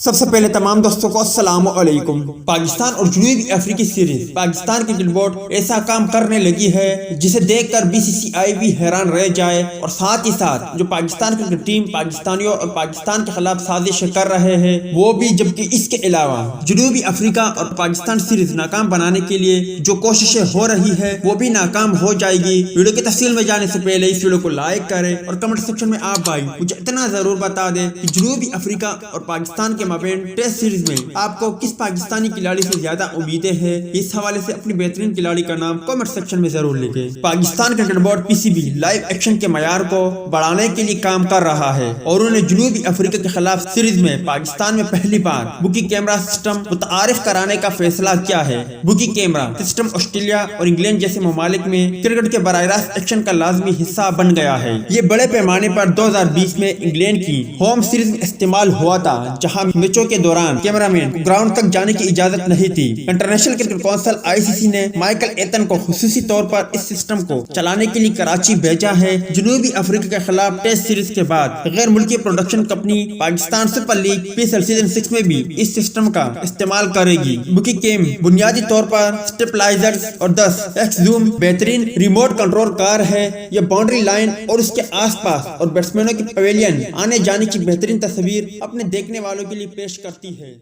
سب سے پہلے تمام دوستوں کو السلام علیکم۔ پاکستان اور جنوبی افریقی سیریز پاکستان کرکٹ بورڈ ایسا کام کرنے لگی ہے جسے دیکھ کر BCCI بھی حیران رہ جائے، اور ساتھ ہی ساتھ جو پاکستان کرکٹ ٹیم پاکستانیوں اور پاکستان کے خلاف سازشیں کر رہے ہیں وہ بھی، جبکہ اس کے علاوہ جنوبی افریقہ اور پاکستان سیریز ناکام بنانے کے لیے جو کوششیں ہو رہی ہے وہ بھی ناکام ہو جائے گی۔ ویڈیو کی تفصیل میں جانے سے پہلے اس ویڈیو کو لائک کریں اور کمنٹ سیکشن میں آپ بھائی مجھے اتنا ضرور بتا دیں کہ جنوبی افریقہ اور پاکستان کے مابین ٹیسٹ سیریز میں آپ کو کس پاکستانی کھلاڑی سے زیادہ امیدیں ہیں۔ اس حوالے سے اپنی بہترین کھلاڑی کا نام کمنٹ سیکشن میں ضرور لکھیں۔ Pakistan cricket board PCB live action کے معیار کو بڑھانے کے لیے کام کر رہا ہے، اور انہوں نے جنوبی افریقہ کے خلاف سیریز میں پاکستان میں پہلی بار بکی کیمرہ سسٹم متعارف کرانے کا فیصلہ کیا ہے۔ بکی کیمرہ سسٹم آسٹریلیا اور انگلینڈ جیسے ممالک میں کرکٹ کے براہ راست ایکشن کا لازمی حصہ بن گیا ہے۔ یہ بڑے پیمانے پر 2020 میں انگلینڈ کی ہوم سیریز میں استعمال ہوا تھا، جہاں میچوں کے دوران کیمرہ مین کو گراؤنڈ تک جانے کی اجازت نہیں تھی۔ انٹرنیشنل کرکٹ کونسل ICC نے مائیکل ایتن کو خصوصی طور پر اس سسٹم کو چلانے کے لیے کراچی بھیجا ہے۔ جنوبی افریقہ کے خلاف ٹیسٹ سیریز کے بعد غیر ملکی production company Pakistan super league PSL season 6 میں بھی اس سسٹم کا استعمال کرے گی۔ بکی کیم بنیادی طور پر سٹیپلائزرز اور 10x زوم بہترین ریموٹ کنٹرول کار ہے۔ یہ باؤنڈری لائن اور اس کے آس پاس اور بیٹسمینوں کی پویلین آنے جانے کی بہترین تصویر اپنے دیکھنے والوں کے لیے پیش کرتی ہے۔